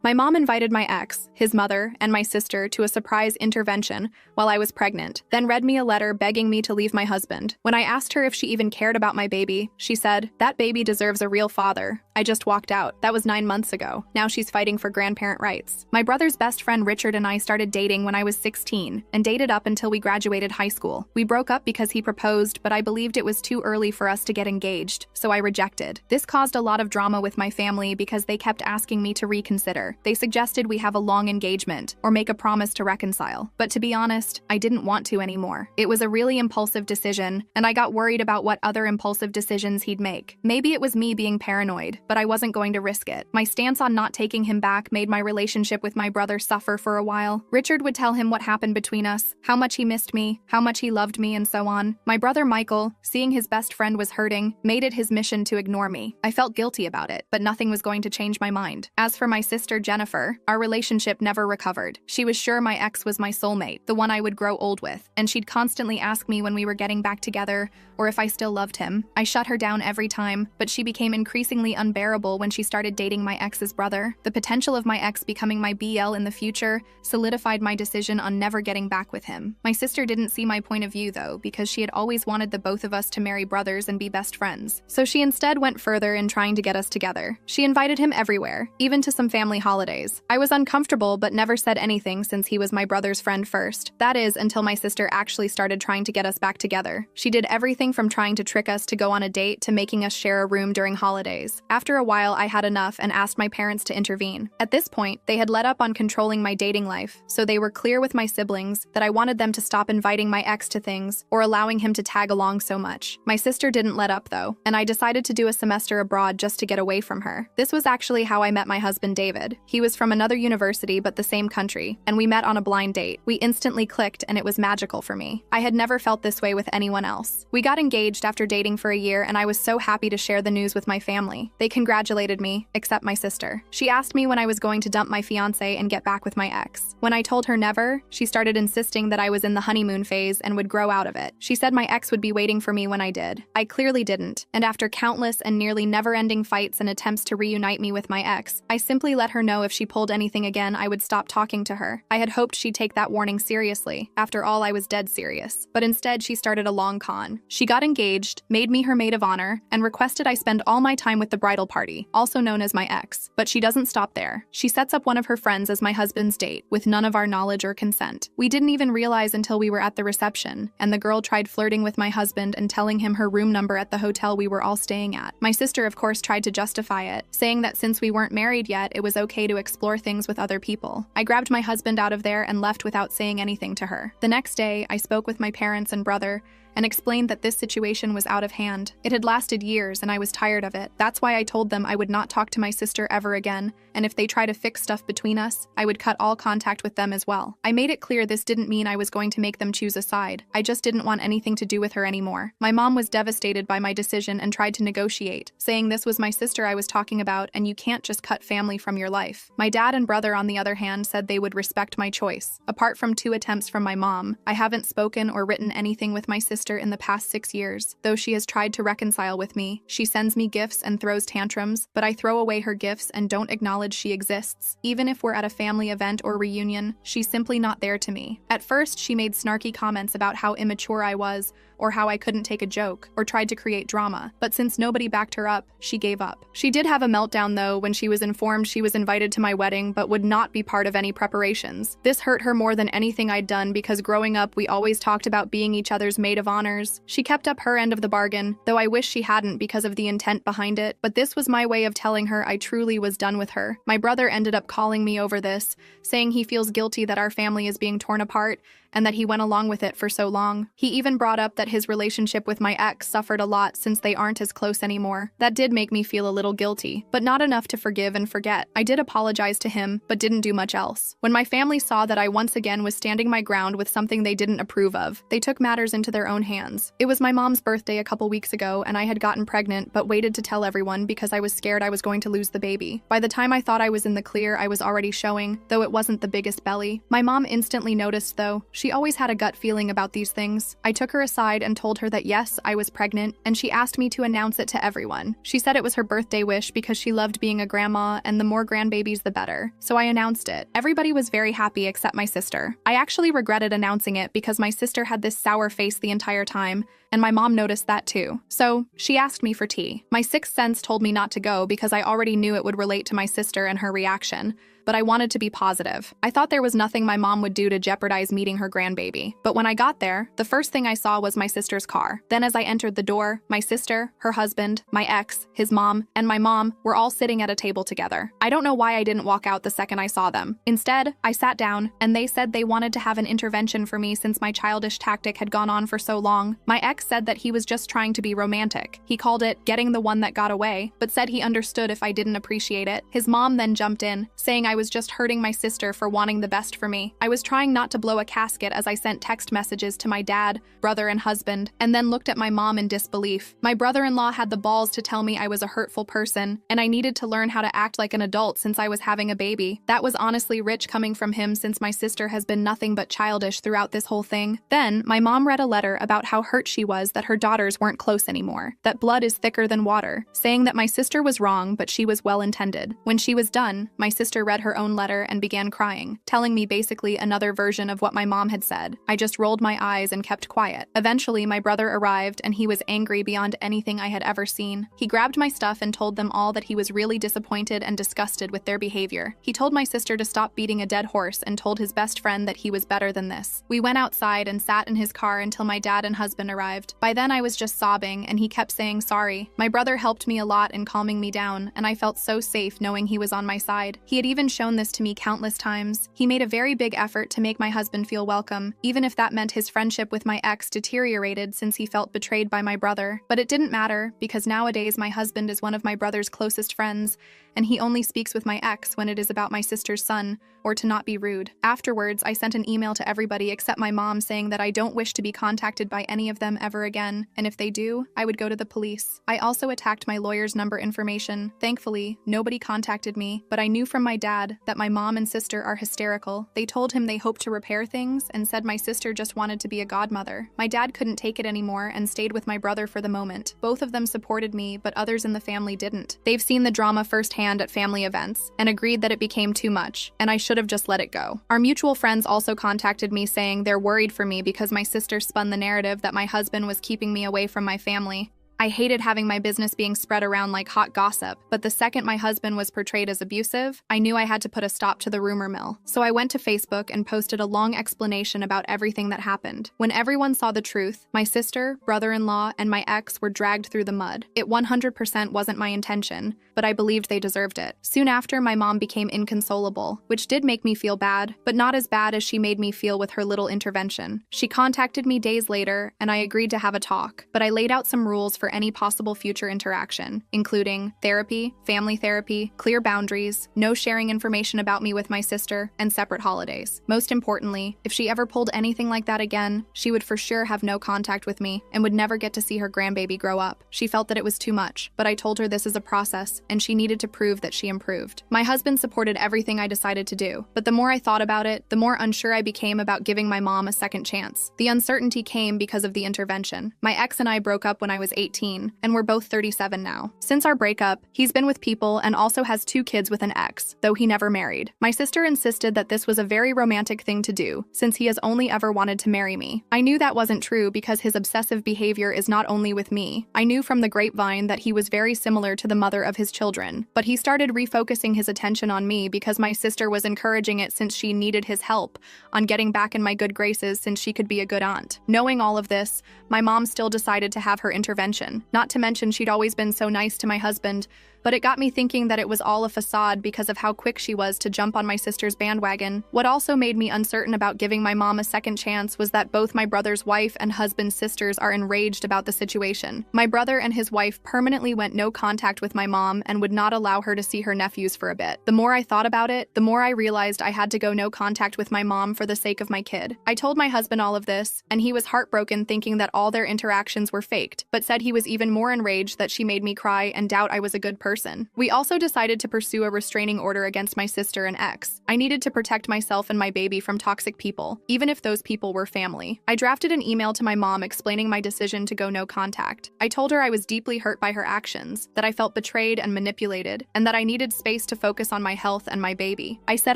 My mom invited my ex, his mother, and my sister to a surprise intervention while I was pregnant, then read me a letter begging me to leave my husband. When I asked her if she even cared about my baby, she said, "That baby deserves a real father. I just walked out. That was 9 months ago. Now she's fighting for grandparent rights." My brother's best friend Richard and I started dating when I was 16 and dated up until we graduated high school. We broke up because he proposed, but I believed it was too early for us to get engaged, so I rejected. This caused a lot of drama with my family because they kept asking me to reconsider. They suggested we have a long engagement or make a promise to reconcile. But to be honest, I didn't want to anymore. It was a really impulsive decision, and I got worried about what other impulsive decisions he'd make. Maybe it was me being paranoid, but I wasn't going to risk it. My stance on not taking him back made my relationship with my brother suffer for a while. Richard would tell him what happened between us, how much he missed me, how much he loved me, and so on. My brother Michael, seeing his best friend was hurting, made it his mission to ignore me. I felt guilty about it, but nothing was going to change my mind. As for my sister Jennifer, our relationship never recovered. She was sure my ex was my soulmate, the one I would grow old with, and she'd constantly ask me when we were getting back together or if I still loved him. I shut her down every time, but she became increasingly unbearable when she started dating my ex's brother. The potential of my ex becoming my BL in the future solidified my decision on never getting back with him. My sister didn't see my point of view though, because she had always wanted the both of us to marry brothers and be best friends. So she instead went further in trying to get us together. She invited him everywhere, even to some family holidays. I was uncomfortable but never said anything since he was my brother's friend first. That is, until my sister actually started trying to get us back together. She did everything from trying to trick us to go on a date to making us share a room during holidays. After a while, I had enough and asked my parents to intervene. At this point, they had let up on controlling my dating life, so they were clear with my siblings that I wanted them to stop inviting my ex to things or allowing him to tag along so much. My sister didn't let up though, and I decided to do a semester abroad just to get away from her. This was actually how I met my husband David. He was from another university but the same country, and we met on a blind date. We instantly clicked and it was magical for me. I had never felt this way with anyone else. We got engaged after dating for a year, and I was so happy to share the news with my family. They congratulated me, except my sister. She asked me when I was going to dump my fiancé and get back with my ex. When I told her never, she started insisting that I was in the honeymoon phase and would grow out of it. She said my ex would be waiting for me when I did. I clearly didn't, and after countless and nearly never-ending fights and attempts to reunite me with my ex, I simply let her know if she pulled anything again, I would stop talking to her. I had hoped she'd take that warning seriously. After all, I was dead serious. But instead, she started a long con. She got engaged, made me her maid of honor, and requested I spend all my time with the bridal party, also known as my ex. But she doesn't stop there. She sets up one of her friends as my husband's date, with none of our knowledge or consent. We didn't even realize until we were at the reception, and the girl tried flirting with my husband and telling him her room number at the hotel we were all staying at. My sister, of course, tried to justify it, saying that since we weren't married yet, it was okay to explore things with other people. I grabbed my husband out of there and left without saying anything to her. The next day, I spoke with my parents and brother and explained that this situation was out of hand. It had lasted years and I was tired of it. That's why I told them I would not talk to my sister ever again, and if they try to fix stuff between us, I would cut all contact with them as well. I made it clear this didn't mean I was going to make them choose a side. I just didn't want anything to do with her anymore. My mom was devastated by my decision and tried to negotiate, saying this was my sister I was talking about and you can't just cut family from your life. My dad and brother, on the other hand, said they would respect my choice. Apart from 2 attempts from my mom, I haven't spoken or written anything with my sister in the past 6 years. Though she has tried to reconcile with me, she sends me gifts and throws tantrums, but I throw away her gifts and don't acknowledge she exists. Even if we're at a family event or reunion, she's simply not there to me. At first, she made snarky comments about how immature I was, or how I couldn't take a joke, or tried to create drama, but since nobody backed her up, she gave up. She did have a meltdown though when she was informed she was invited to my wedding but would not be part of any preparations. This hurt her more than anything I'd done because growing up we always talked about being each other's maid of honors. She kept up her end of the bargain, though I wish she hadn't because of the intent behind it, but this was my way of telling her I truly was done with her. My brother ended up calling me over this, saying he feels guilty that our family is being torn apart and that he went along with it for so long. He even brought up that his relationship with my ex suffered a lot since they aren't as close anymore. That did make me feel a little guilty, but not enough to forgive and forget. I did apologize to him, but didn't do much else. When my family saw that I once again was standing my ground with something they didn't approve of, they took matters into their own hands. It was my mom's birthday a couple weeks ago, and I had gotten pregnant but waited to tell everyone because I was scared I was going to lose the baby. By the time I thought I was in the clear, I was already showing, though it wasn't the biggest belly. My mom instantly noticed though. She always had a gut feeling about these things. I took her aside and told her that yes, I was pregnant, and she asked me to announce it to everyone. She said it was her birthday wish because she loved being a grandma and the more grandbabies the better. So I announced it. Everybody was very happy except my sister. I actually regretted announcing it because my sister had this sour face the entire time, and my mom noticed that too. So she asked me for tea. My sixth sense told me not to go because I already knew it would relate to my sister and her reaction, but I wanted to be positive. I thought there was nothing my mom would do to jeopardize meeting her grandbaby. But when I got there, the first thing I saw was my sister's car. Then as I entered the door, my sister, her husband, my ex, his mom, and my mom were all sitting at a table together. I don't know why I didn't walk out the second I saw them. Instead, I sat down, and they said they wanted to have an intervention for me since my childish tactic had gone on for so long. My ex said that he was just trying to be romantic. He called it getting the one that got away, but said he understood if I didn't appreciate it. His mom then jumped in, saying I was just hurting my sister for wanting the best for me. I was trying not to blow a casket as I sent text messages to my dad, brother, and husband, and then looked at my mom in disbelief. My brother-in-law had the balls to tell me I was a hurtful person, and I needed to learn how to act like an adult since I was having a baby. That was honestly rich coming from him since my sister has been nothing but childish throughout this whole thing. Then, my mom read a letter about how hurt she was that her daughters weren't close anymore, that blood is thicker than water, saying that my sister was wrong, but she was well-intended. When she was done, my sister read her own letter and began crying, telling me basically another version of what my mom had said. I just rolled my eyes and kept quiet. Eventually, my brother arrived, and he was angry beyond anything I had ever seen. He grabbed my stuff and told them all that he was really disappointed and disgusted with their behavior. He told my sister to stop beating a dead horse and told his best friend that he was better than this. We went outside and sat in his car until my dad and husband arrived. By then, I was just sobbing, and he kept saying sorry. My brother helped me a lot in calming me down, and I felt so safe knowing he was on my side. He had even shown this to me countless times. He made a very big effort to make my husband feel welcome, even if that meant his friendship with my ex deteriorated since he felt betrayed by my brother. But it didn't matter, because nowadays my husband is one of my brother's closest friends, and he only speaks with my ex when it is about my sister's son, or to not be rude. Afterwards, I sent an email to everybody except my mom saying that I don't wish to be contacted by any of them ever again, and if they do, I would go to the police. I also attacked my lawyer's number information. Thankfully, nobody contacted me, but I knew from my dad that my mom and sister are hysterical. They told him they hoped to repair things and said my sister just wanted to be a godmother. My dad couldn't take it anymore and stayed with my brother for the moment. Both of them supported me, but others in the family didn't. They've seen the drama firsthand at family events and agreed that it became too much, and I should have just let it go. Our mutual friends also contacted me saying they're worried for me because my sister spun the narrative that my husband was keeping me away from my family. I hated having my business being spread around like hot gossip, but the second my husband was portrayed as abusive, I knew I had to put a stop to the rumor mill. So I went to Facebook and posted a long explanation about everything that happened. When everyone saw the truth, my sister, brother-in-law, and my ex were dragged through the mud. It 100% wasn't my intention, but I believed they deserved it. Soon after, my mom became inconsolable, which did make me feel bad, but not as bad as she made me feel with her little intervention. She contacted me days later, and I agreed to have a talk, but I laid out some rules for any possible future interaction, including therapy, family therapy, clear boundaries, no sharing information about me with my sister, and separate holidays. Most importantly, if she ever pulled anything like that again, she would for sure have no contact with me and would never get to see her grandbaby grow up. She felt that it was too much, but I told her this is a process, and she needed to prove that she improved. My husband supported everything I decided to do, but the more I thought about it, the more unsure I became about giving my mom a second chance. The uncertainty came because of the intervention. My ex and I broke up when I was 18, and we're both 37 now. Since our breakup, he's been with people and also has 2 kids with an ex, though he never married. My sister insisted that this was a very romantic thing to do, since he has only ever wanted to marry me. I knew that wasn't true because his obsessive behavior is not only with me. I knew from the grapevine that he was very similar to the mother of his children, but he started refocusing his attention on me because my sister was encouraging it since she needed his help on getting back in my good graces since she could be a good aunt. Knowing all of this, my mom still decided to have her intervention. Not to mention she'd always been so nice to my husband, but it got me thinking that it was all a facade because of how quick she was to jump on my sister's bandwagon. What also made me uncertain about giving my mom a second chance was that both my brother's wife and husband's sisters are enraged about the situation. My brother and his wife permanently went no contact with my mom and would not allow her to see her nephews for a bit. The more I thought about it, the more I realized I had to go no contact with my mom for the sake of my kid. I told my husband all of this, and he was heartbroken thinking that all their interactions were faked, but said he was even more enraged that she made me cry and doubt I was a good person. person. We also decided to pursue a restraining order against my sister and ex. I needed to protect myself and my baby from toxic people, even if those people were family. I drafted an email to my mom explaining my decision to go no contact. I told her I was deeply hurt by her actions, that I felt betrayed and manipulated, and that I needed space to focus on my health and my baby. I said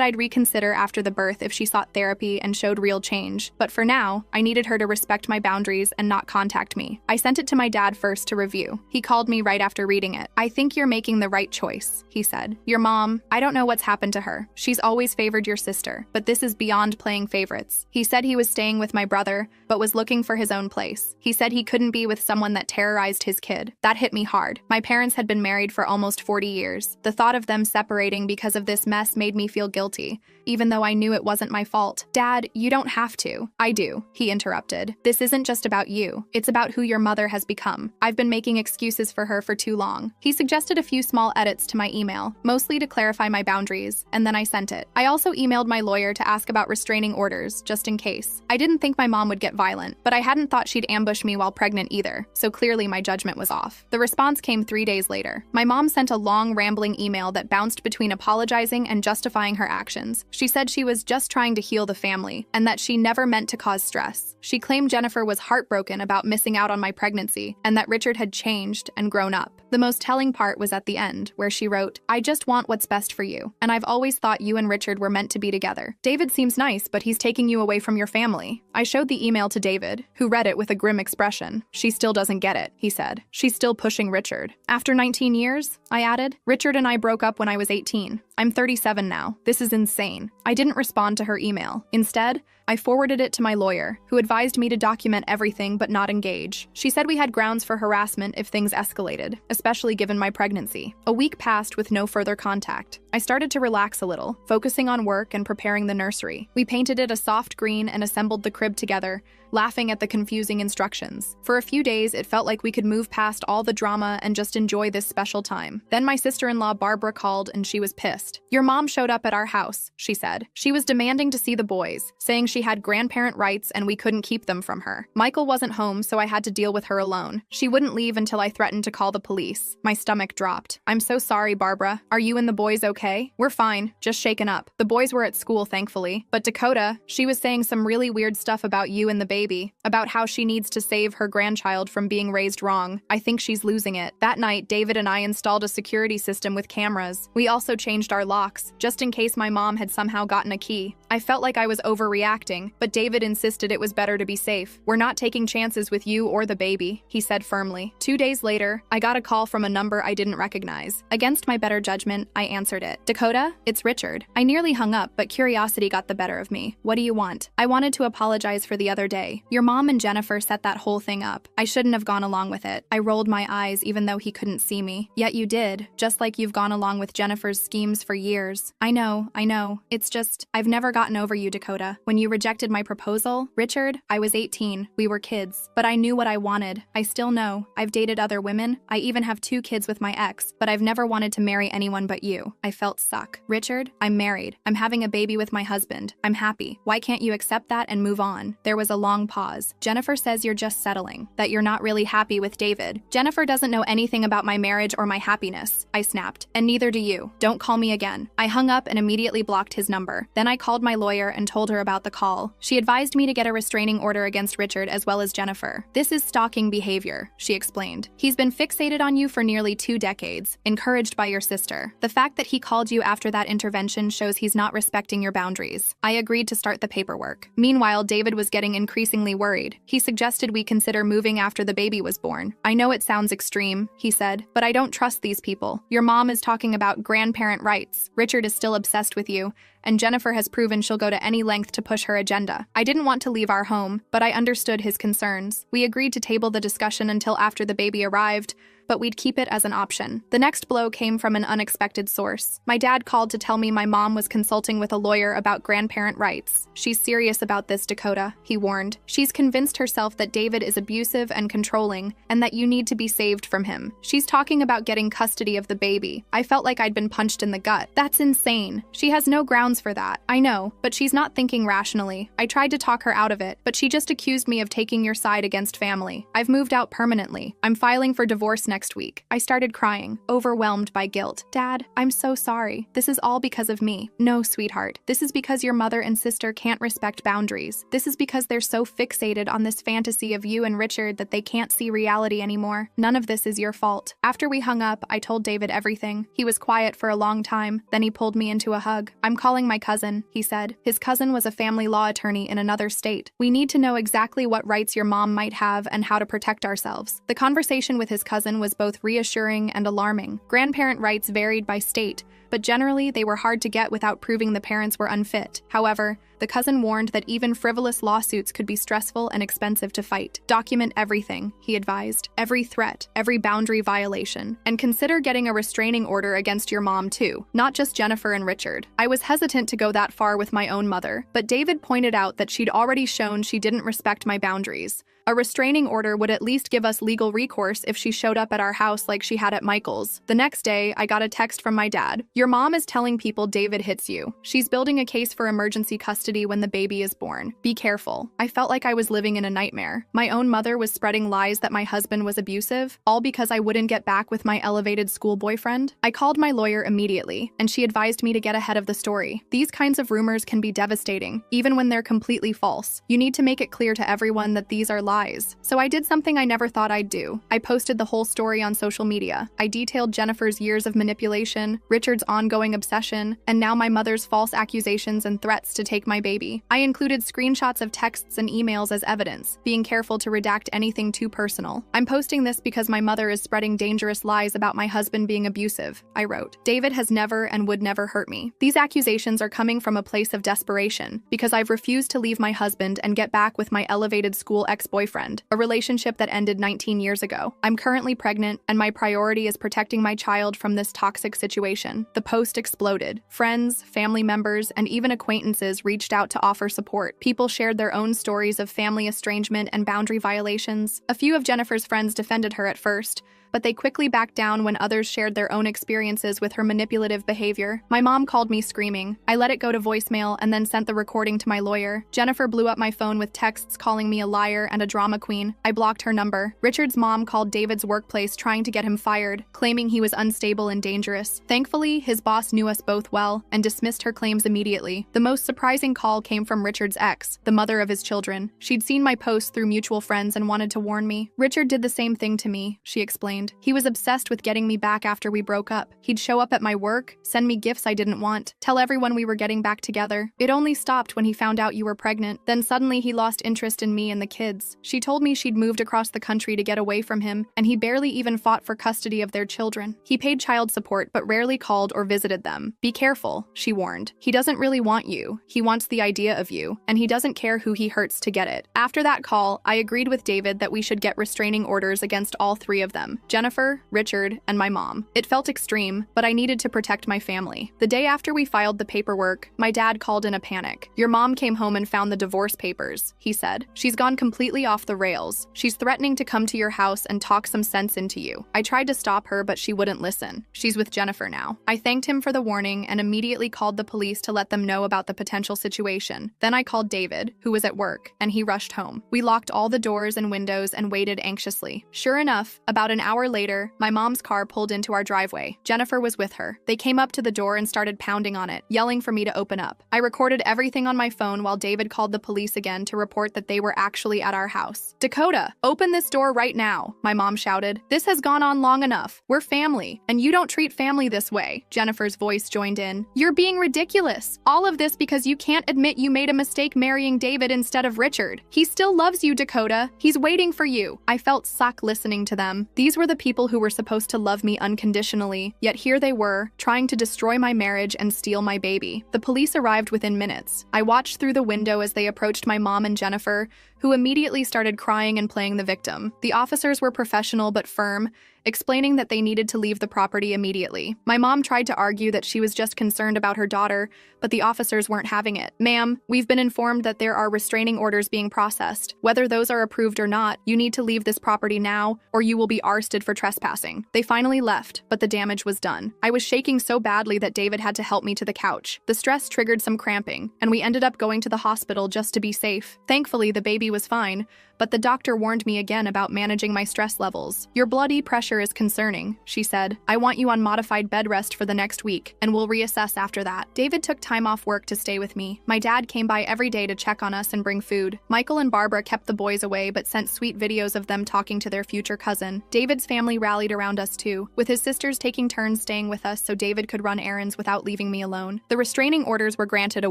I'd reconsider after the birth if she sought therapy and showed real change, but for now, I needed her to respect my boundaries and not contact me. I sent it to my dad first to review. He called me right after reading it. "I think you're making the right choice," he said. "Your mom, I don't know what's happened to her. She's always favored your sister, but this is beyond playing favorites." He said he was staying with my brother, but was looking for his own place. He said he couldn't be with someone that terrorized his kid. That hit me hard. My parents had been married for almost 40 years. The thought of them separating because of this mess made me feel guilty, even though I knew it wasn't my fault. "Dad, you don't have to." "I do," he interrupted. "This isn't just about you. It's about who your mother has become. I've been making excuses for her for too long." He suggested a few small edits to my email, mostly to clarify my boundaries, and then I sent it. I also emailed my lawyer to ask about restraining orders, just in case. I didn't think my mom would get violent, but I hadn't thought she'd ambush me while pregnant either, so clearly my judgment was off. The response came 3 days later. My mom sent a long, rambling email that bounced between apologizing and justifying her actions. She said she was just trying to heal the family, and that she never meant to cause stress. She claimed Jennifer was heartbroken about missing out on my pregnancy, and that Richard had changed and grown up. The most telling part was at the end, where she wrote, "I just want what's best for you, and I've always thought you and Richard were meant to be together. David seems nice, but he's taking you away from your family." I showed the email to David, who read it with a grim expression. "She still doesn't get it," he said. "She's still pushing Richard." "After 19 years?" I added. "Richard and I broke up when I was 18. I'm 37 now. This is insane." I didn't respond to her email. Instead, I forwarded it to my lawyer, who advised me to document everything but not engage. She said we had grounds for harassment if things escalated, especially given my pregnancy. A week passed with no further contact. I started to relax a little, focusing on work and preparing the nursery. We painted it a soft green and assembled the crib together, laughing at the confusing instructions. For a few days, it felt like we could move past all the drama and just enjoy this special time. Then my sister-in-law Barbara called and she was pissed. "Your mom showed up at our house," she said. "She was demanding to see the boys, saying she had grandparent rights and we couldn't keep them from her. Michael wasn't home, so I had to deal with her alone. She wouldn't leave until I threatened to call the police." My stomach dropped. "I'm so sorry, Barbara. Are you and the boys okay?" "We're fine, just shaken up. The boys were at school, thankfully. But Dakota, she was saying some really weird stuff about you and the baby, about how she needs to save her grandchild from being raised wrong. I think she's losing it." That night, David and I installed a security system with cameras. We also changed our locks, just in case my mom had somehow gotten a key. I felt like I was overreacting, but David insisted it was better to be safe. "We're not taking chances with you or the baby," he said firmly. 2 days later, I got a call from a number I didn't recognize. Against my better judgment, I answered it. "Dakota, it's Richard." I nearly hung up, but curiosity got the better of me. "What do you want?" "I wanted to apologize for the other day. Your mom and Jennifer set that whole thing up. I shouldn't have gone along with it." I rolled my eyes even though he couldn't see me. "Yet you did, just like you've gone along with Jennifer's schemes for years." I know. It's just, I've never gotten over you, Dakota. When you rejected my proposal, Richard, I was 18. We were kids. But I knew what I wanted. I still know. I've dated other women. I even have 2 kids with my ex, but I've never wanted to marry anyone but you. I felt stuck. Richard, I'm married. I'm having a baby with my husband. I'm happy. Why can't you accept that and move on? There was a long pause. Jennifer says you're just settling, that you're not really happy with David. Jennifer doesn't know anything about my marriage or my happiness, I snapped. And neither do you. Don't call me again. I hung up and immediately blocked his number. Then I called my lawyer and told her about the call. She advised me to get a restraining order against Richard as well as Jennifer. "This is stalking behavior," she explained. "He's been fixated on you for nearly 2 decades, encouraged by your sister. The fact that he called you after that intervention shows he's not respecting your boundaries." I agreed to start the paperwork. Meanwhile, David was getting increasingly worried. He suggested we consider moving after the baby was born. "I know it sounds extreme," he said, "but I don't trust these people. Your mom is talking about grandparent rights. Richard is still obsessed with you, and Jennifer has proven she'll go to any length to push her agenda." I didn't want to leave our home, but I understood his concerns. We agreed to table the discussion until after the baby arrived, but we'd keep it as an option. The next blow came from an unexpected source. My dad called to tell me my mom was consulting with a lawyer about grandparent rights. "She's serious about this, Dakota," he warned. "She's convinced herself that David is abusive and controlling, and that you need to be saved from him. She's talking about getting custody of the baby." I felt like I'd been punched in the gut. That's insane. She has no grounds for that. I know, but she's not thinking rationally. I tried to talk her out of it, but she just accused me of taking your side against family. I've moved out permanently. I'm filing for divorce next next week. I started crying, overwhelmed by guilt. Dad, I'm so sorry. This is all because of me. No, sweetheart. This is because your mother and sister can't respect boundaries. This is because they're so fixated on this fantasy of you and Richard that they can't see reality anymore. None of this is your fault. After we hung up, I told David everything. He was quiet for a long time. Then he pulled me into a hug. I'm calling my cousin, he said. His cousin was a family law attorney in another state. We need to know exactly what rights your mom might have and how to protect ourselves. The conversation with his cousin was both reassuring and alarming. Grandparent rights varied by state, but generally they were hard to get without proving the parents were unfit. However, the cousin warned that even frivolous lawsuits could be stressful and expensive to fight. Document everything, he advised. Every threat, every boundary violation. And consider getting a restraining order against your mom too, not just Jennifer and Richard. I was hesitant to go that far with my own mother, but David pointed out that she'd already shown she didn't respect my boundaries. A restraining order would at least give us legal recourse if she showed up at our house like she had at Michael's. The next day, I got a text from my dad. Your mom is telling people David hits you. She's building a case for emergency custody when the baby is born. Be careful. I felt like I was living in a nightmare. My own mother was spreading lies that my husband was abusive, all because I wouldn't get back with my elevated school boyfriend. I called my lawyer immediately, and she advised me to get ahead of the story. These kinds of rumors can be devastating, even when they're completely false. You need to make it clear to everyone that these are lies. So I did something I never thought I'd do. I posted the whole story on social media. I detailed Jennifer's years of manipulation, Richard's ongoing obsession, and now my mother's false accusations and threats to take my baby. I included screenshots of texts and emails as evidence, being careful to redact anything too personal. I'm posting this because my mother is spreading dangerous lies about my husband being abusive, I wrote. David has never and would never hurt me. These accusations are coming from a place of desperation, because I've refused to leave my husband and get back with my elevated school ex-boyfriend, a relationship that ended 19 years ago. I'm currently pregnant, and my priority is protecting my child from this toxic situation. The post exploded. Friends, family members, and even acquaintances reached out to offer support. People shared their own stories of family estrangement and boundary violations. A few of Jennifer's friends defended her at first, but they quickly backed down when others shared their own experiences with her manipulative behavior. My mom called me screaming. I let it go to voicemail and then sent the recording to my lawyer. Jennifer blew up my phone with texts calling me a liar and a drama queen. I blocked her number. Richard's mom called David's workplace trying to get him fired, claiming he was unstable and dangerous. Thankfully, his boss knew us both well and dismissed her claims immediately. The most surprising call came from Richard's ex, the mother of his children. She'd seen my posts through mutual friends and wanted to warn me. Richard did the same thing to me, she explained. He was obsessed with getting me back after we broke up. He'd show up at my work, send me gifts I didn't want, tell everyone we were getting back together. It only stopped when he found out you were pregnant. Then suddenly he lost interest in me and the kids. She told me she'd moved across the country to get away from him, and he barely even fought for custody of their children. He paid child support but rarely called or visited them. Be careful, she warned. He doesn't really want you. He wants the idea of you, and he doesn't care who he hurts to get it. After that call, I agreed with David that we should get restraining orders against all three of them. Jennifer, Richard, and my mom. It felt extreme, but I needed to protect my family. The day after we filed the paperwork, my dad called in a panic. Your mom came home and found the divorce papers, he said. She's gone completely off the rails. She's threatening to come to your house and talk some sense into you. I tried to stop her, but she wouldn't listen. She's with Jennifer now. I thanked him for the warning and immediately called the police to let them know about the potential situation. Then I called David, who was at work, and he rushed home. We locked all the doors and windows and waited anxiously. Sure enough, about an hour later, my mom's car pulled into our driveway. Jennifer was with her. They came up to the door and started pounding on it, yelling for me to open up. I recorded everything on my phone while David called the police again to report that they were actually at our house. Dakota, open this door right now, my mom shouted. This has gone on long enough. We're family, and you don't treat family this way. Jennifer's voice joined in. You're being ridiculous. All of this because you can't admit you made a mistake marrying David instead of Richard. He still loves you, Dakota. He's waiting for you. I felt suck listening to them. These were the people who were supposed to love me unconditionally, yet here they were, trying to destroy my marriage and steal my baby. The police arrived within minutes. I watched through the window as they approached my mom and Jennifer, who immediately started crying and playing the victim. The officers were professional but firm, explaining that they needed to leave the property immediately. My mom tried to argue that she was just concerned about her daughter, but the officers weren't having it. Ma'am, we've been informed that there are restraining orders being processed. Whether those are approved or not, you need to leave this property now, or you will be arsted for trespassing. They finally left, but the damage was done. I was shaking so badly that David had to help me to the couch. The stress triggered some cramping, and we ended up going to the hospital just to be safe. Thankfully, the baby was fine, but the doctor warned me again about managing my stress levels. Your blood pressure pressure is concerning," she said. "I want you on modified bed rest for the next week, and we'll reassess after that." David took time off work to stay with me. My dad came by every day to check on us and bring food. Michael and Barbara kept the boys away but sent sweet videos of them talking to their future cousin. David's family rallied around us too, with his sisters taking turns staying with us so David could run errands without leaving me alone. The restraining orders were granted a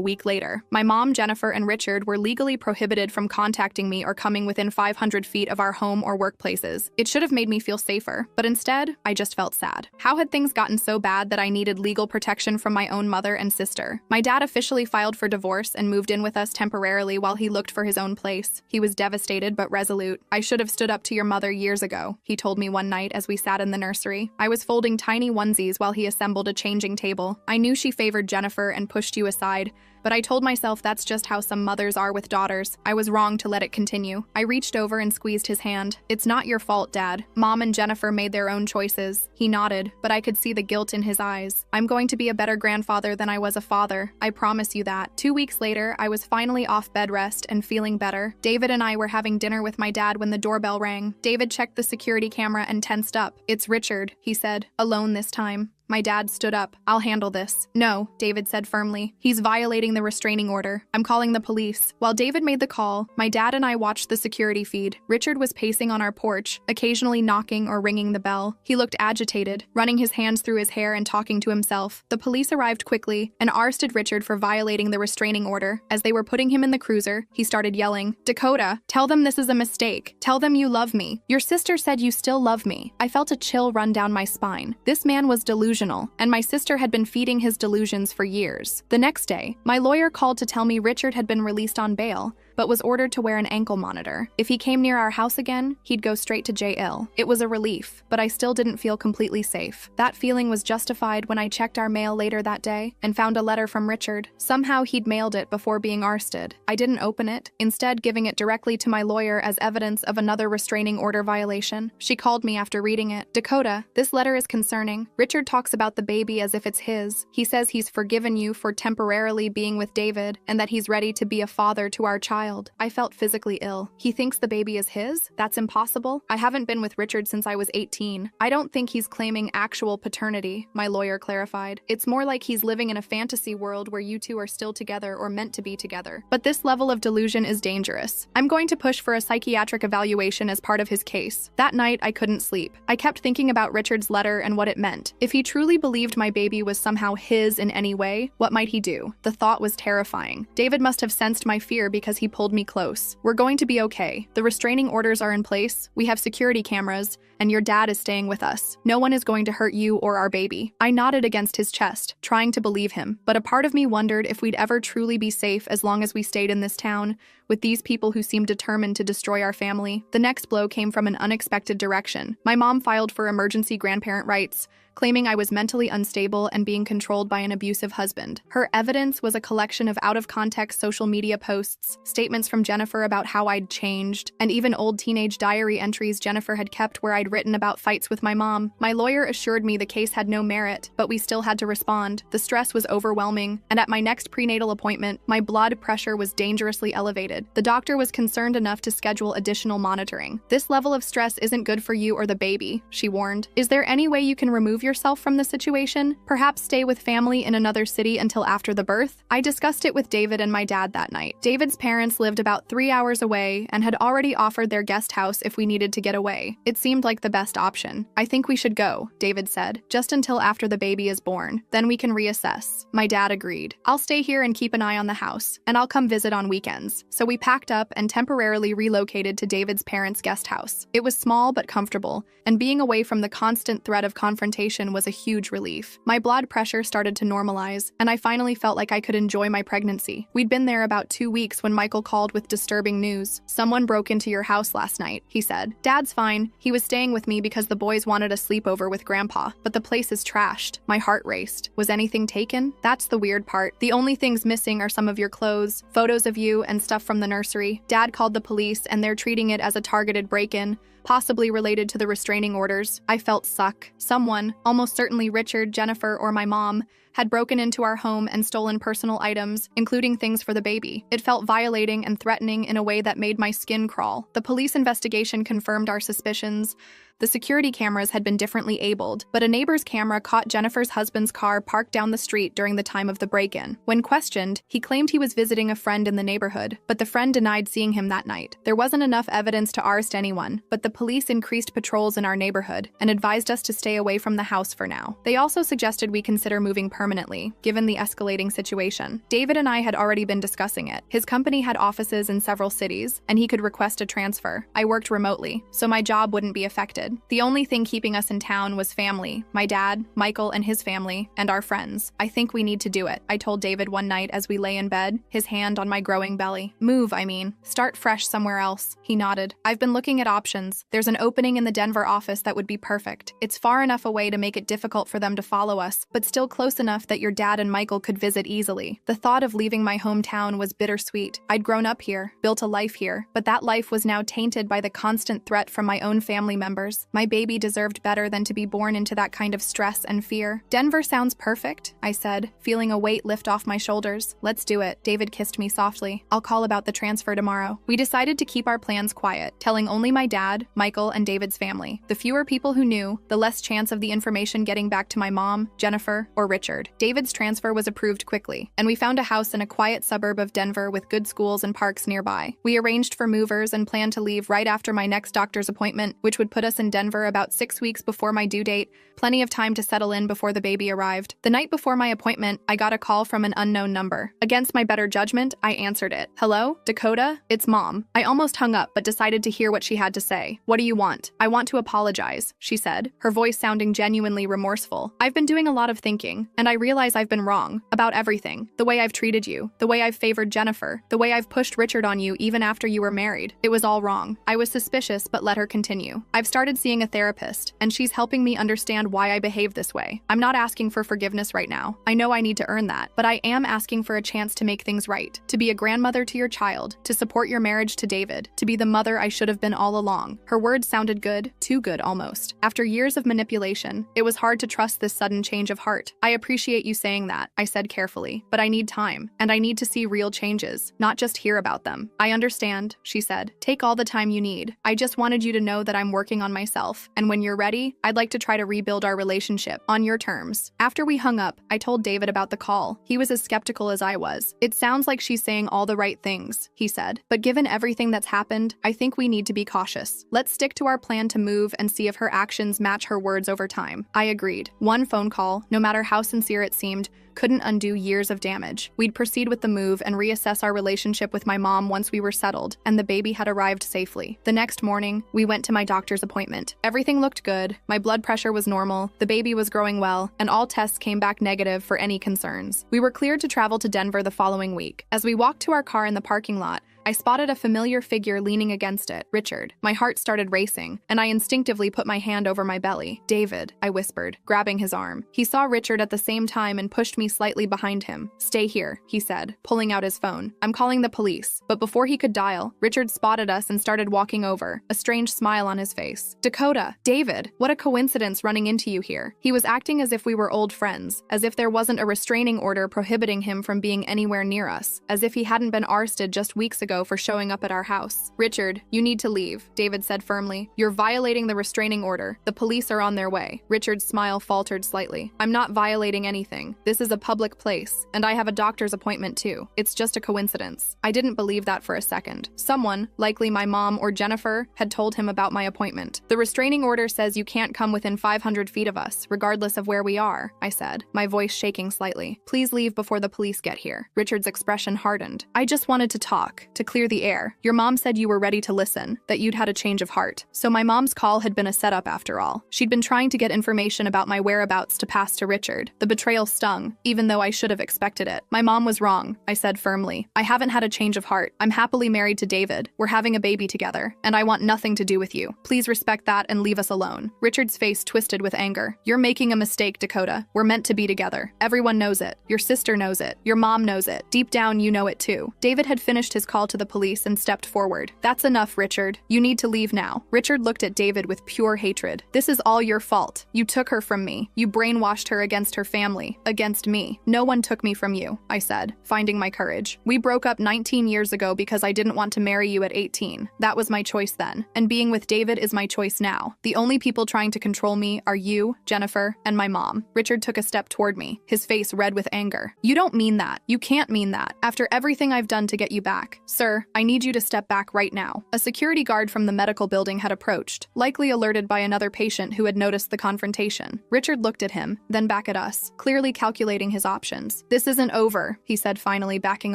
week later. My mom, Jennifer, and Richard were legally prohibited from contacting me or coming within 500 feet of our home or workplaces. It should have made me feel safer, but instead, I just felt sad. How had things gotten so bad that I needed legal protection from my own mother and sister? My dad officially filed for divorce and moved in with us temporarily while he looked for his own place. He was devastated but resolute. "I should have stood up to your mother years ago," he told me one night as we sat in the nursery. I was folding tiny onesies while he assembled a changing table. "I knew she favored Jennifer and pushed you aside, but I told myself that's just how some mothers are with daughters. I was wrong to let it continue." I reached over and squeezed his hand. "It's not your fault, Dad. Mom and Jennifer made their own choices." He nodded, but I could see the guilt in his eyes. "I'm going to be a better grandfather than I was a father. I promise you that." 2 weeks later, I was finally off bed rest and feeling better. David and I were having dinner with my dad when the doorbell rang. David checked the security camera and tensed up. "It's Richard," he said, "alone this time." My dad stood up. "I'll handle this." "No," David said firmly. "He's violating the restraining order. I'm calling the police." While David made the call, my dad and I watched the security feed. Richard was pacing on our porch, occasionally knocking or ringing the bell. He looked agitated, running his hands through his hair and talking to himself. The police arrived quickly and arrested Richard for violating the restraining order. As they were putting him in the cruiser, he started yelling, "Dakota, tell them this is a mistake. Tell them you love me. Your sister said you still love me." I felt a chill run down my spine. This man was delusional, and my sister had been feeding his delusions for years. The next day, my lawyer called to tell me Richard had been released on bail, but was ordered to wear an ankle monitor. If he came near our house again, he'd go straight to jail. It was a relief, but I still didn't feel completely safe. That feeling was justified when I checked our mail later that day and found a letter from Richard. Somehow he'd mailed it before being arrested. I didn't open it, instead giving it directly to my lawyer as evidence of another restraining order violation. She called me after reading it. "Dakota, this letter is concerning. Richard talks about the baby as if it's his. He says he's forgiven you for temporarily being with David and that he's ready to be a father to our child." I felt physically ill. He thinks the baby is his? That's impossible. I haven't been with Richard since I was 18. "I don't think he's claiming actual paternity," my lawyer clarified. "It's more like he's living in a fantasy world where you two are still together or meant to be together. But this level of delusion is dangerous. I'm going to push for a psychiatric evaluation as part of his case." That night, I couldn't sleep. I kept thinking about Richard's letter and what it meant. If he truly believed my baby was somehow his in any way, what might he do? The thought was terrifying. David must have sensed my fear because he pulled me close. "We're going to be okay. The restraining orders are in place, we have security cameras, and your dad is staying with us. No one is going to hurt you or our baby." I nodded against his chest, trying to believe him, but a part of me wondered if we'd ever truly be safe as long as we stayed in this town, with these people who seemed determined to destroy our family. The next blow came from an unexpected direction. My mom filed for emergency grandparent rights, claiming I was mentally unstable and being controlled by an abusive husband. Her evidence was a collection of out-of-context social media posts, statements from Jennifer about how I'd changed, and even old teenage diary entries Jennifer had kept where I'd written about fights with my mom. My lawyer assured me the case had no merit, but we still had to respond. The stress was overwhelming, and at my next prenatal appointment, my blood pressure was dangerously elevated. The doctor was concerned enough to schedule additional monitoring. "This level of stress isn't good for you or the baby," she warned. "Is there any way you can remove yourself from the situation? Perhaps stay with family in another city until after the birth?" I discussed it with David and my dad that night. David's parents lived about 3 hours away and had already offered their guest house if we needed to get away. It seemed like the best option. "I think we should go," David said, "just until after the baby is born. Then we can reassess." My dad agreed. "I'll stay here and keep an eye on the house, and I'll come visit on weekends." So we packed up and temporarily relocated to David's parents' guest house. It was small but comfortable, and being away from the constant threat of confrontation was a huge relief. My blood pressure started to normalize, and I finally felt like I could enjoy my pregnancy. We'd been there about 2 weeks when Michael called with disturbing news. "Someone broke into your house last night," he said. "Dad's fine. He was staying with me because the boys wanted a sleepover with Grandpa, but the place is trashed." My heart raced. Was anything taken? That's the weird part. The only things missing are some of your clothes, photos of you, and stuff from the nursery. Dad called the police, and they're treating it as a targeted break-in, possibly related to the restraining orders. I felt suck. Someone, almost certainly Richard, Jennifer, or my mom, had broken into our home and stolen personal items, including things for the baby. It felt violating and threatening in a way that made my skin crawl. The police investigation confirmed our suspicions. The security cameras had been differently abled, but a neighbor's camera caught Jennifer's husband's car parked down the street during the time of the break-in. When questioned, he claimed he was visiting a friend in the neighborhood, but the friend denied seeing him that night. There wasn't enough evidence to arrest anyone, but the police increased patrols in our neighborhood and advised us to stay away from the house for now. They also suggested we consider moving permanently, given the escalating situation. David and I had already been discussing it. His company had offices in several cities, and he could request a transfer. I worked remotely, so my job wouldn't be affected. The only thing keeping us in town was family, my dad, Michael and his family, and our friends. I think we need to do it, I told David one night as we lay in bed, his hand on my growing belly. Move, I mean. Start fresh somewhere else. He nodded. I've been looking at options. There's an opening in the Denver office that would be perfect. It's far enough away to make it difficult for them to follow us, but still close enough that your dad and Michael could visit easily. The thought of leaving my hometown was bittersweet. I'd grown up here, built a life here, but that life was now tainted by the constant threat from my own family members. My baby deserved better than to be born into that kind of stress and fear. Denver sounds perfect, I said, feeling a weight lift off my shoulders. Let's do it. David kissed me softly. I'll call about the transfer tomorrow. We decided to keep our plans quiet, telling only my dad, Michael, and David's family. The fewer people who knew, the less chance of the information getting back to my mom, Jennifer, or Richard. David's transfer was approved quickly, and we found a house in a quiet suburb of Denver with good schools and parks nearby. We arranged for movers and planned to leave right after my next doctor's appointment, which would put us in Denver about 6 weeks before my due date, plenty of time to settle in before the baby arrived. The night before my appointment, I got a call from an unknown number. Against my better judgment, I answered it. Hello? Dakota? It's Mom. I almost hung up, but decided to hear what she had to say. What do you want? I want to apologize, she said, her voice sounding genuinely remorseful. I've been doing a lot of thinking, and I realize I've been wrong about everything. The way I've treated you, the way I've favored Jennifer, the way I've pushed Richard on you even after you were married. It was all wrong. I was suspicious, but let her continue. I've started seeing a therapist, and she's helping me understand why I behave this way. I'm not asking for forgiveness right now. I know I need to earn that, but I am asking for a chance to make things right, to be a grandmother to your child, to support your marriage to David, to be the mother I should have been all along. Her words sounded good, too good almost. After years of manipulation, it was hard to trust this sudden change of heart. I appreciate you saying that, I said carefully, but I need time, and I need to see real changes, not just hear about them. I understand, she said. Take all the time you need. I just wanted you to know that I'm working on myself, and when you're ready, I'd like to try to rebuild our relationship on your terms. After we hung up, I told David about the call. He was as skeptical as I was. It sounds like she's saying all the right things, he said, but given everything that's happened, I think we need to be cautious. Let's stick to our plan to move and see if her actions match her words over time. I agreed. One phone call, no matter how sincere it seemed, couldn't undo years of damage. We'd proceed with the move and reassess our relationship with my mom once we were settled and the baby had arrived safely. The next morning, we went to my doctor's appointment. Everything looked good, my blood pressure was normal, the baby was growing well, and all tests came back negative for any concerns. We were cleared to travel to Denver the following week. As we walked to our car in the parking lot, I spotted a familiar figure leaning against it, Richard. My heart started racing, and I instinctively put my hand over my belly. David, I whispered, grabbing his arm. He saw Richard at the same time and pushed me slightly behind him. Stay here, he said, pulling out his phone. I'm calling the police. But before he could dial, Richard spotted us and started walking over, a strange smile on his face. Dakota, David, what a coincidence running into you here. He was acting as if we were old friends, as if there wasn't a restraining order prohibiting him from being anywhere near us, as if he hadn't been arrested just weeks ago for showing up at our house. Richard, you need to leave, David said firmly. You're violating the restraining order. The police are on their way. Richard's smile faltered slightly. I'm not violating anything. This is a public place, and I have a doctor's appointment too. It's just a coincidence. I didn't believe that for a second. Someone, likely my mom or Jennifer, had told him about my appointment. The restraining order says you can't come within 500 feet of us, regardless of where we are, I said, my voice shaking slightly. Please leave before the police get here. Richard's expression hardened. I just wanted to talk, to clear the air. Your mom said you were ready to listen, that you'd had a change of heart. So my mom's call had been a setup after all. She'd been trying to get information about my whereabouts to pass to Richard. The betrayal stung, even though I should have expected it. My mom was wrong, I said firmly. I haven't had a change of heart. I'm happily married to David. We're having a baby together, and I want nothing to do with you. Please respect that and leave us alone. Richard's face twisted with anger. You're making a mistake, Dakota. We're meant to be together. Everyone knows it. Your sister knows it. Your mom knows it. Deep down, you know it too. David had finished his call to to the police and stepped forward. "That's enough, Richard. You need to leave now." Richard looked at David with pure hatred. "This is all your fault. You took her from me. You brainwashed her against her family, against me. No one took me from you," I said, finding my courage. "We broke up 19 years ago because I didn't want to marry you at 18. That was my choice then. And being with David is my choice now. The only people trying to control me are you, Jennifer, and my mom." Richard took a step toward me, his face red with anger. "You don't mean that. You can't mean that. After everything I've done to get you back. Sir, I need you to step back right now." A security guard from the medical building had approached, likely alerted by another patient who had noticed the confrontation. Richard looked at him, then back at us, clearly calculating his options. "This isn't over," he said, finally backing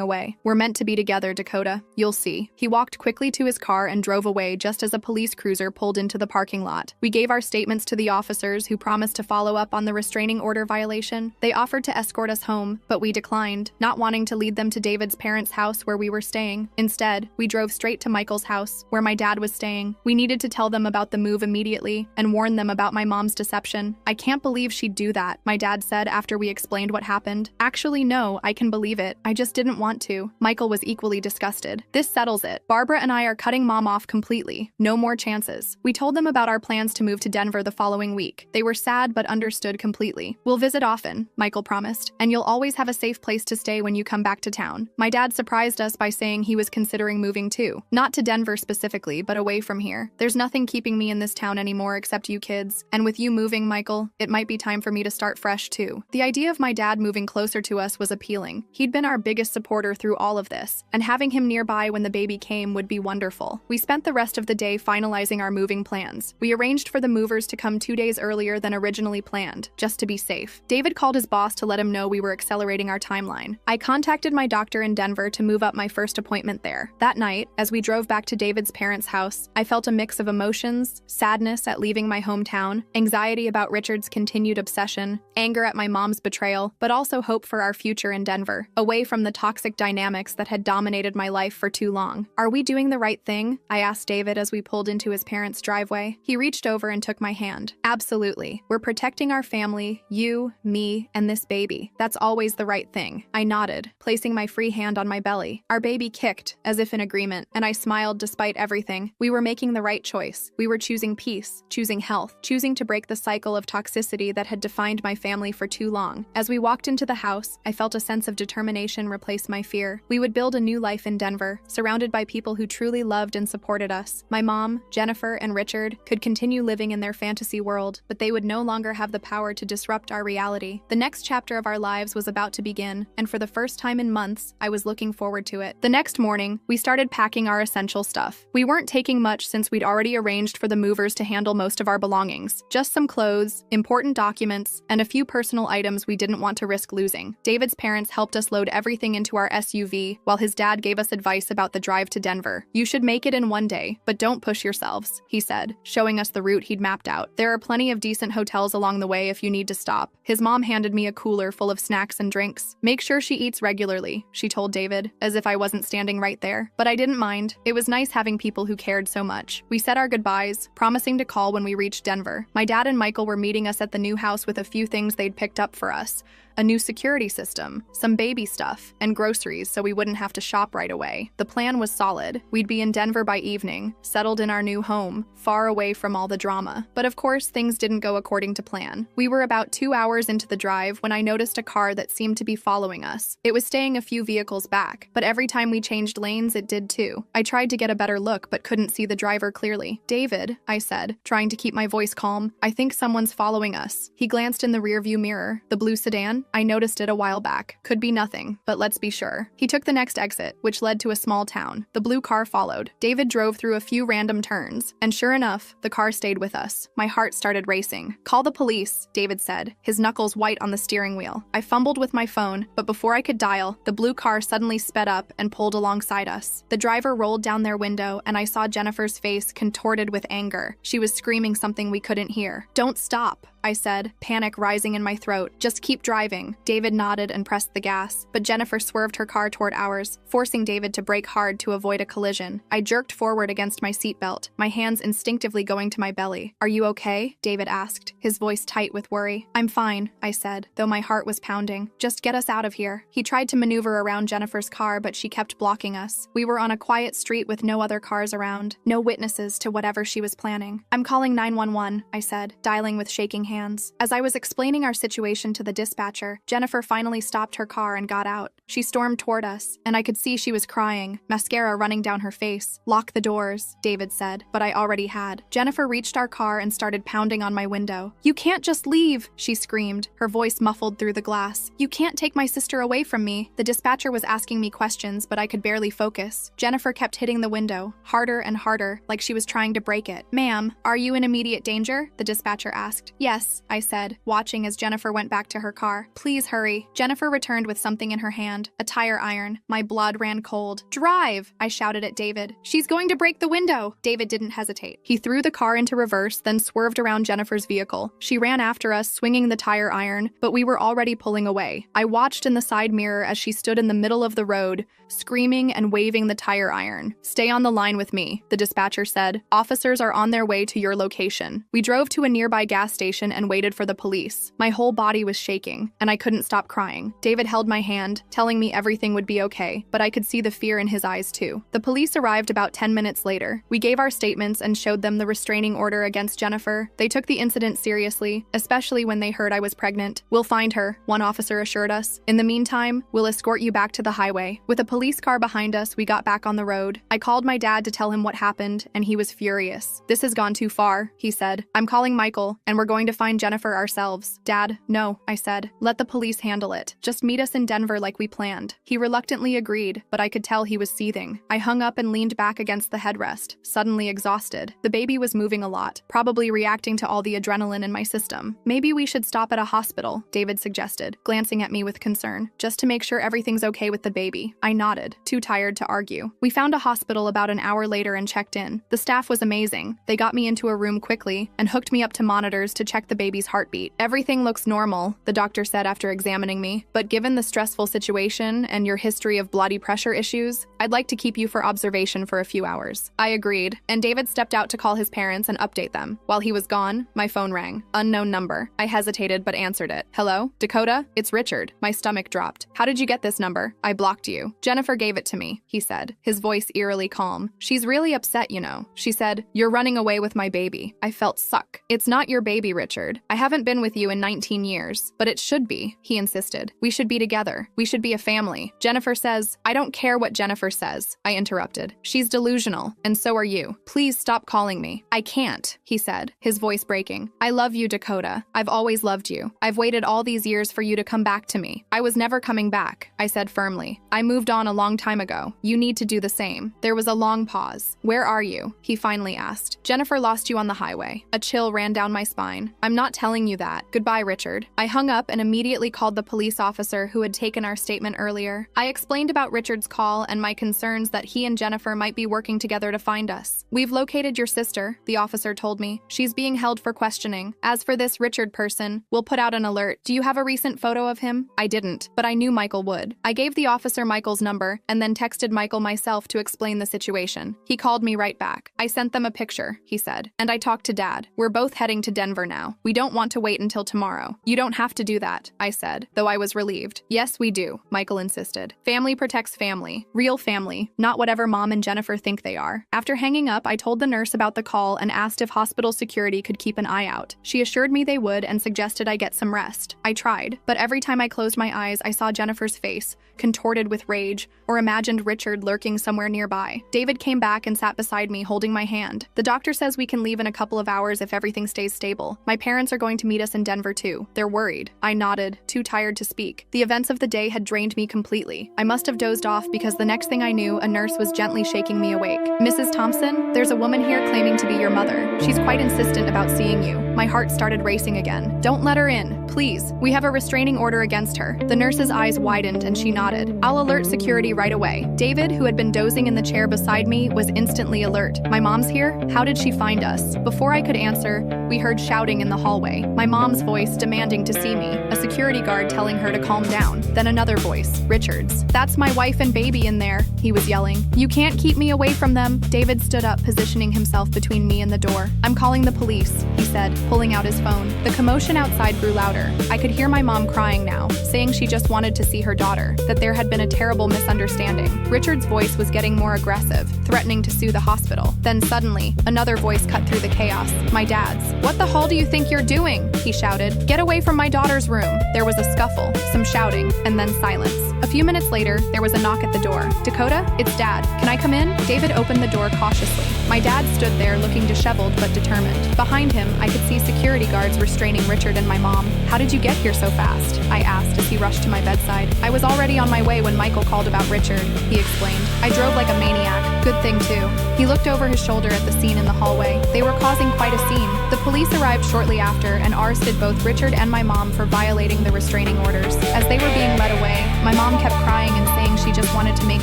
away. "We're meant to be together, Dakota. You'll see." He walked quickly to his car and drove away just as a police cruiser pulled into the parking lot. We gave our statements to the officers, who promised to follow up on the restraining order violation. They offered to escort us home, but we declined, not wanting to lead them to David's parents' house where we were staying. Instead, we drove straight to Michael's house, where my dad was staying. We needed to tell them about the move immediately and warn them about my mom's deception. "I can't believe she'd do that," my dad said after we explained what happened. "Actually, no, I can believe it. I just didn't want to." Michael was equally disgusted. "This settles it. Barbara and I are cutting Mom off completely. No more chances." We told them about our plans to move to Denver the following week. They were sad but understood completely. "We'll visit often," Michael promised, "and you'll always have a safe place to stay when you come back to town." My dad surprised us by saying he was considering moving too. Not to Denver specifically, but away from here. "There's nothing keeping me in this town anymore except you kids. And with you moving, Michael, it might be time for me to start fresh too." The idea of my dad moving closer to us was appealing. He'd been our biggest supporter through all of this, and having him nearby when the baby came would be wonderful. We spent the rest of the day finalizing our moving plans. We arranged for the movers to come 2 days earlier than originally planned, just to be safe. David called his boss to let him know we were accelerating our timeline. I contacted my doctor in Denver to move up my first appointment there. That night, as we drove back to David's parents' house, I felt a mix of emotions: sadness at leaving my hometown, anxiety about Richard's continued obsession, anger at my mom's betrayal, but also hope for our future in Denver, away from the toxic dynamics that had dominated my life for too long. "Are we doing the right thing?" I asked David as we pulled into his parents' driveway. He reached over and took my hand. "Absolutely. We're protecting our family, you, me, and this baby. That's always the right thing." I nodded, placing my free hand on my belly. Our baby kicked, as if in agreement, and I smiled despite everything. We were making the right choice. We were choosing peace, choosing health, choosing to break the cycle of toxicity that had defined my family for too long. As we walked into the house, I felt a sense of determination replace my fear. We would build a new life in Denver, surrounded by people who truly loved and supported us. My mom, Jennifer, and Richard could continue living in their fantasy world, but they would no longer have the power to disrupt our reality. The next chapter of our lives was about to begin, and for the first time in months, I was looking forward to it. The next morning, we started packing our essential stuff. We weren't taking much since we'd already arranged for the movers to handle most of our belongings. Just some clothes, important documents, and a few personal items we didn't want to risk losing. David's parents helped us load everything into our SUV, while his dad gave us advice about the drive to Denver. "You should make it in one day, but don't push yourselves," he said, showing us the route he'd mapped out. "There are plenty of decent hotels along the way if you need to stop." His mom handed me a cooler full of snacks and drinks. "Make sure she eats regularly," she told David, as if I wasn't standing right there. But I didn't mind. It was nice having people who cared so much. We said our goodbyes, promising to call when we reached Denver. My dad and Michael were meeting us at the new house with a few things they'd picked up for us. A new security system, some baby stuff, and groceries so we wouldn't have to shop right away. The plan was solid. We'd be in Denver by evening, settled in our new home, far away from all the drama. But of course, things didn't go according to plan. We were about 2 hours into the drive when I noticed a car that seemed to be following us. It was staying a few vehicles back, but every time we changed lanes, it did too. I tried to get a better look, but couldn't see the driver clearly. "David," I said, trying to keep my voice calm, "I think someone's following us." He glanced in the rearview mirror. "The blue sedan? I noticed it a while back. Could be nothing, but let's be sure." He took the next exit, which led to a small town. The blue car followed. David drove through a few random turns, and sure enough, the car stayed with us. My heart started racing. "Call the police," David said, his knuckles white on the steering wheel. I fumbled with my phone, but before I could dial, the blue car suddenly sped up and pulled alongside us. The driver rolled down their window, and I saw Jennifer's face contorted with anger. She was screaming something we couldn't hear. "Don't stop," I said, panic rising in my throat. Just keep driving. David nodded and pressed the gas, but Jennifer swerved her car toward ours, forcing David to brake hard to avoid a collision. I jerked forward against my seatbelt, my hands instinctively going to my belly. Are you okay? David asked, his voice tight with worry. I'm fine, I said, though my heart was pounding. Just get us out of here. He tried to maneuver around Jennifer's car, but she kept blocking us. We were on a quiet street with no other cars around, no witnesses to whatever she was planning. I'm calling 911, I said, dialing with shaking hands. As I was explaining our situation to the dispatcher, Jennifer finally stopped her car and got out. She stormed toward us, and I could see she was crying, mascara running down her face. Lock the doors, David said, but I already had. Jennifer reached our car and started pounding on my window. You can't just leave, she screamed, her voice muffled through the glass. You can't take my sister away from me. The dispatcher was asking me questions, but I could barely focus. Jennifer kept hitting the window, harder and harder, like she was trying to break it. Ma'am, are you in immediate danger? The dispatcher asked. Yes, I said, watching as Jennifer went back to her car. Please hurry. Jennifer returned with something in her hand, a tire iron. My blood ran cold. Drive, I shouted at David. She's going to break the window. David didn't hesitate. He threw the car into reverse, then swerved around Jennifer's vehicle. She ran after us, swinging the tire iron, but we were already pulling away. I watched in the side mirror as she stood in the middle of the road, screaming and waving the tire iron. Stay on the line with me, the dispatcher said. Officers are on their way to your location. We drove to a nearby gas station and waited for the police. My whole body was shaking, and I couldn't stop crying. David held my hand, telling me everything would be okay, but I could see the fear in his eyes too. The police arrived about 10 minutes later. We gave our statements and showed them the restraining order against Jennifer. They took the incident seriously, especially when they heard I was pregnant. We'll find her, one officer assured us. In the meantime, we'll escort you back to the highway. With a police car behind us, we got back on the road. I called my dad to tell him what happened, and he was furious. This has gone too far, he said. I'm calling Michael, and we're going to find Jennifer ourselves. Dad, no, I said. Let the police handle it. Just meet us in Denver like we planned. He reluctantly agreed, but I could tell he was seething. I hung up and leaned back against the headrest, suddenly exhausted. The baby was moving a lot, probably reacting to all the adrenaline in my system. Maybe we should stop at a hospital, David suggested, glancing at me with concern, just to make sure everything's okay with the baby. I nodded, too tired to argue. We found a hospital about an hour later and checked in. The staff was amazing. They got me into a room quickly and hooked me up to monitors to check the baby's heartbeat. Everything looks normal, the doctor said after examining me, but given the stressful situation and your history of blood pressure issues, I'd like to keep you for observation for a few hours. I agreed, and David stepped out to call his parents and update them. While he was gone, my phone rang. Unknown number. I hesitated but answered it. Hello? Dakota? It's Richard. My stomach dropped. How did you get this number? I blocked you. Jennifer gave it to me, he said, his voice eerily calm. She's really upset, you know. She said, you're running away with my baby. I felt suck. It's not your baby, Richard. I haven't been with you in 19 years, but it should be, he insisted. We should be together. We should be a family. Jennifer says, I don't care what Jennifer says, I interrupted. She's delusional, and so are you. Please stop calling me. I can't, he said, his voice breaking. I love you, Dakota. I've always loved you. I've waited all these years for you to come back to me. I was never coming back, I said firmly. I moved on a long time ago. You need to do the same. There was a long pause. Where are you? He finally asked. Jennifer lost you on the highway. A chill ran down my spine. I'm not telling you that. Goodbye, Richard. I hung up and immediately called the police officer who had taken our statement earlier. I explained about Richard's call and my concerns that he and Jennifer might be working together to find us. We've located your sister, the officer told me. She's being held for questioning. As for this Richard person, we'll put out an alert. Do you have a recent photo of him? I didn't, but I knew Michael would. I gave the officer Michael's number and then texted Michael myself to explain the situation. He called me right back. I sent them a picture, he said, and I talked to Dad. We're both heading to Denver now. We don't want to wait until tomorrow. You don't have to do that, I said, though I was relieved. Yes, we do, Michael insisted. Family protects family. Real family, not whatever Mom and Jennifer think they are. After hanging up, I told the nurse about the call and asked if hospital security could keep an eye out. She assured me they would and suggested I get some rest. I tried, but every time I closed my eyes, I saw Jennifer's face, contorted with rage, or imagined Richard lurking somewhere nearby. David came back and sat beside me, holding my hand. The doctor says we can leave in a couple of hours if everything stays stable. My parents are going to meet us in Denver too. They're worried. I nodded, too tired to speak. The events of the day had drained me completely. I must have dozed off because the next thing I knew, a nurse was gently shaking me awake. Mrs. Thompson, there's a woman here claiming to be your mother. She's quite insistent about seeing you. My heart started racing again. "Don't let her in, please. We have a restraining order against her." The nurse's eyes widened and she nodded. "I'll alert security right away." David, who had been dozing in the chair beside me, was instantly alert. "My mom's here? How did she find us?" Before I could answer, we heard shouting in the hallway. My mom's voice demanding to see me, a security guard telling her to calm down. Then another voice, Richard's. "That's my wife and baby in there," he was yelling. "You can't keep me away from them." David stood up, positioning himself between me and the door. "I'm calling the police," he said, pulling out his phone. The commotion outside grew louder. I could hear my mom crying now, saying she just wanted to see her daughter, that there had been a terrible misunderstanding. Richard's voice was getting more aggressive, threatening to sue the hospital. Then suddenly, another voice cut through the chaos, my dad's. "What the hell do you think you're doing?" he shouted. "Get away from my daughter's room." There was a scuffle, some shouting, and then silence. A few minutes later, there was a knock at the door. "Dakota, it's Dad. Can I come in?" David opened the door cautiously. My dad stood there looking disheveled but determined. Behind him, I could see security guards restraining Richard and my mom. "How did you get here so fast?" I asked as he rushed to my bedside. "I was already on my way when Michael called about Richard," he explained. "I drove like a maniac. Good thing, too." He looked over his shoulder at the scene in the hallway. They were causing quite a scene. The police arrived shortly after and arrested both Richard and my mom for violating the restraining orders. As they were being led away, my mom kept crying and saying she just wanted to make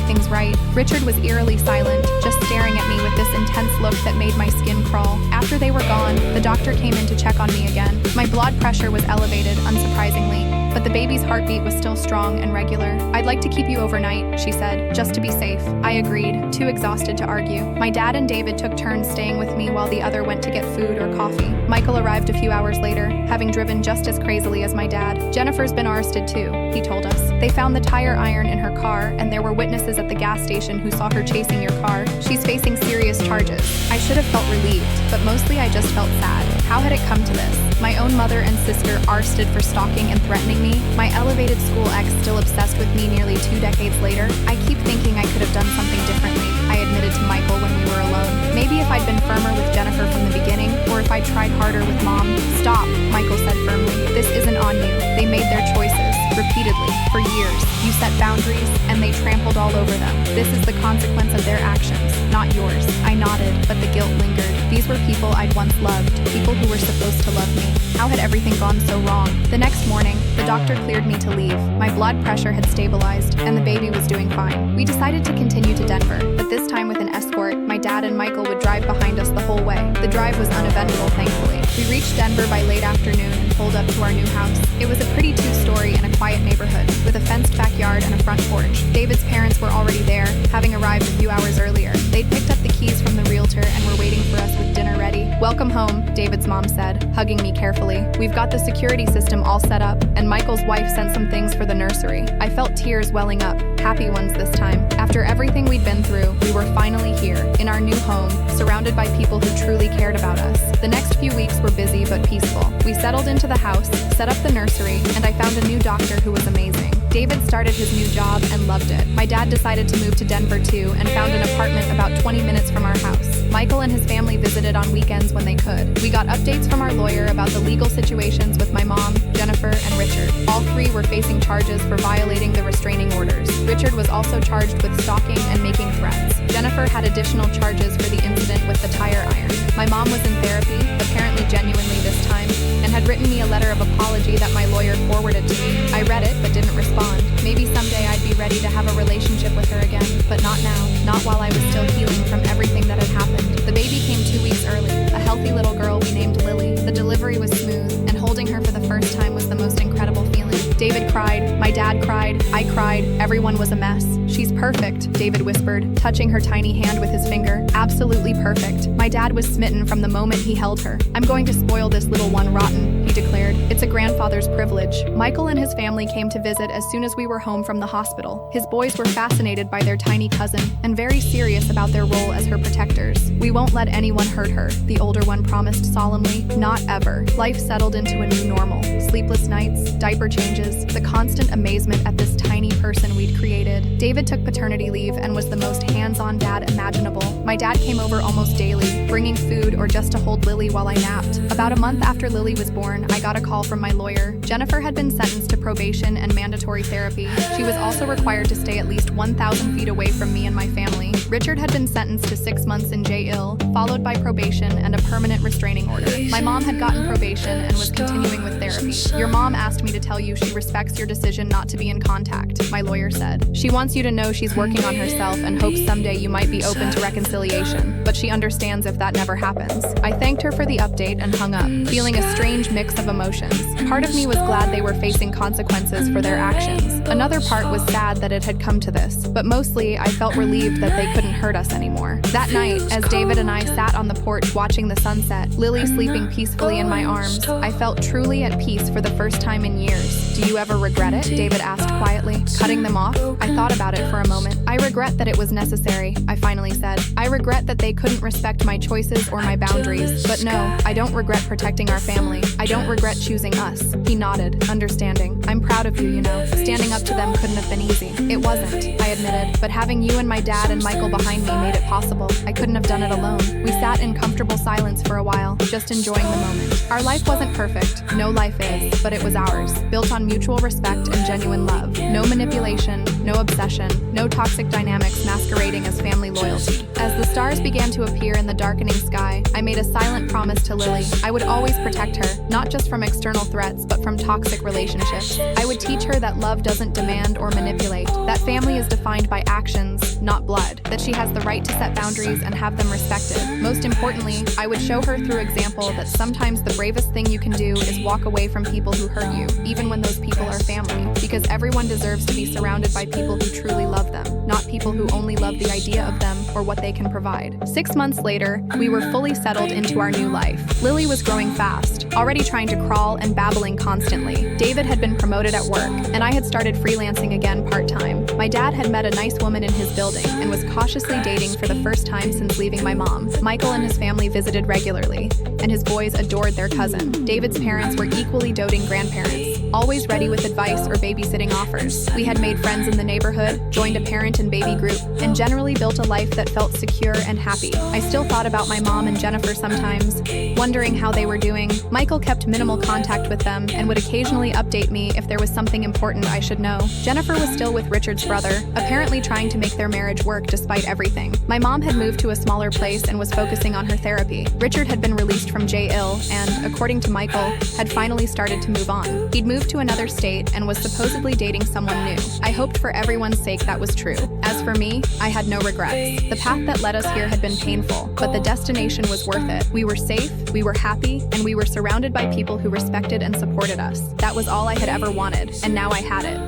things right. Richard was eerily silent, just staring at me with this intense look that made my skin crawl. After they were gone, the doctor came in to check on me again. My blood pressure was elevated, unsurprisingly, but the baby's heartbeat was still strong and regular. "I'd like to keep you overnight," she said, "just to be safe." I agreed, too exhausted to argue. My dad and David took turns staying with me while the other went to get food or coffee. Michael arrived a few hours later, having driven just as crazily as my dad. "Jennifer's been arrested too," he told us. "They found the tire iron in her car, and there were witnesses at the gas station who saw her chasing your car. She's facing serious charges." I should have felt relieved, but mostly I just felt sad. How had it come to this? My own mother and sister arrested for stalking and threatening me. My elevated school ex still obsessed with me nearly 2 decades later. "I keep thinking I could have done something differently," I admitted to Michael when we were alone. "Maybe if I'd been firmer with Jennifer from the beginning, or if I'd tried harder with Mom." "Stop," Michael said firmly. "This isn't on you. They made their choices, repeatedly, for years. You set boundaries, and they trampled all over them. This is the consequence of their actions, not yours." I nodded, but the guilt lingered. These were people I'd once loved, people who were supposed to love me. How had everything gone so wrong? The next morning, the doctor cleared me to leave. My blood pressure had stabilized, and the baby was doing fine. We decided to continue to Denver, but this time with an escort. My dad and Michael would drive behind us the whole way. The drive was uneventful, thankfully. We reached Denver by late afternoon and pulled up to our new house. It was a pretty two-story in a quiet neighborhood, with a fenced backyard and a front porch. David's parents were already there, having arrived a few hours earlier. They'd picked up the keys from the realtor and were waiting for us with dinner ready. "Welcome home," David's mom said, hugging me carefully. "We've got the security system all set up, and Michael's wife sent some things for the nursery." I felt tears welling up, happy ones this time. After everything we'd been through, we were finally here, in our new home, surrounded by people who truly cared about us. The next few weeks were busy but peaceful. We settled into the house, set up the nursery, and I found a new doctor who was amazing. David started his new job and loved it. My dad decided to move to Denver too and found an apartment about 20 minutes from our house. Michael and his family visited on weekends when they could. We got updates from our lawyer about the legal situations with my mom, Jennifer, and Richard. All three were facing charges for violating the restraining orders. Richard was also charged with stalking and making threats. Jennifer had additional charges for the incident with the tire iron. My mom was in therapy, apparently genuinely this time, and had written me a letter of apology that my lawyer forwarded to me. I read it but didn't respond. Maybe someday I'd be ready to have a relationship with her again, but not now. Not while I was still healing from everything that had happened. The baby came 2 weeks early, a healthy little girl we named Lily. The delivery was smooth, and holding her for the first time was the most incredible feeling. David cried, my dad cried, I cried, everyone was a mess. "She's perfect," David whispered, touching her tiny hand with his finger. "Absolutely perfect." My dad was smitten from the moment he held her. "I'm going to spoil this little one rotten," he declared. "It's a grandfather's privilege." Michael and his family came to visit as soon as we were home from the hospital. His boys were fascinated by their tiny cousin and very serious about their role as her protectors. "We won't let anyone hurt her," the older one promised solemnly. "Not ever." Life settled into a new normal. Sleepless nights, diaper changes, the constant amazement at this tiny person we'd created. David took paternity leave and was the most hands-on dad imaginable. My dad came over almost daily, bringing food or just to hold Lily while I napped. About a month after Lily was born, I got a call from my lawyer. Jennifer had been sentenced to probation and mandatory therapy. She was also required to stay at least 1,000 feet away from me and my family. Richard had been sentenced to 6 months in jail, followed by probation and a permanent restraining order. My mom had gotten probation and was continuing with therapy. Your mom asked me to tell you she respects your decision not to be in contact, my lawyer said. She wants you to know she's working on herself and hopes someday you might be open to reconciliation, but she understands if that never happens. I thanked her for the update and hung up, feeling a strange mix of emotions. Part of me was glad they were facing consequences for their actions. Another part was sad that it had come to this, but mostly I felt relieved that they couldn't hurt us anymore. That night, as David and I sat on the porch watching the sunset, Lily sleeping peacefully in my arms, I felt truly at peace for the first time in years. Do you ever regret it? David asked quietly. Cutting them off? I thought about it for a moment. I regret that it was necessary, I finally said. I regret that they couldn't respect my choices or my boundaries. But no, I don't regret protecting our family. I don't regret choosing us. He nodded, understanding. I'm proud of you, you know. Standing up to them couldn't have been easy. It wasn't, I admitted. But having you and my dad and Michael behind me made it possible. I couldn't have done it alone. We sat in comfortable silence for a while, just enjoying the moment. Our life wasn't perfect. No life is, but it was ours. Built on mutual respect and genuine love. No manipulation, no obsession, no toxic dynamics masquerading as family loyalty. As the stars began to appear in the darkening sky, I made a silent promise to Lily. I would always protect her, not just from external threats, but from toxic relationships. I would teach her that love doesn't demand or manipulate, that family is defined by actions, not blood, that she has the right to set boundaries and have them respected. Most importantly, I would show her through example that sometimes the bravest thing you can do is walk away from people who hurt you, even when those people are family, because everyone deserves to be surrounded by people who truly love them, not people who only love the idea of them or what they can provide. 6 months later, we were fully settled into our new life. Lily was growing fast, already trying to crawl and babbling constantly. David had been promoted at work, and I had started freelancing again part-time. My dad had met a nice woman in his building and was cautiously dating for the first time since leaving my mom. Michael and his family visited regularly, and his boys adored their cousin. David's parents were equally doting grandparents, always ready with advice or babysitting offers. We had made friends in the neighborhood, joined a parent and baby group, and generally built a life that felt secure and happy. I still thought about my mom and Jennifer sometimes, wondering how they were doing. Michael kept minimal contact with them and would occasionally update me if there was something important I should know. Jennifer was still with Richard's brother, apparently trying to make their marriage work despite everything. My mom had moved to a smaller place and was focusing on her therapy. Richard had been released from jail and, according to Michael, had finally started to move on. He'd moved to another state and was supposedly dating someone new. I hoped for everyone's sake that was true. As for me, I had no regrets. The path that led us here had been painful, but the destination was worth it. We were safe, we were happy, and we were surrounded by people who respected and supported us. That was all I had ever wanted, and now I had it.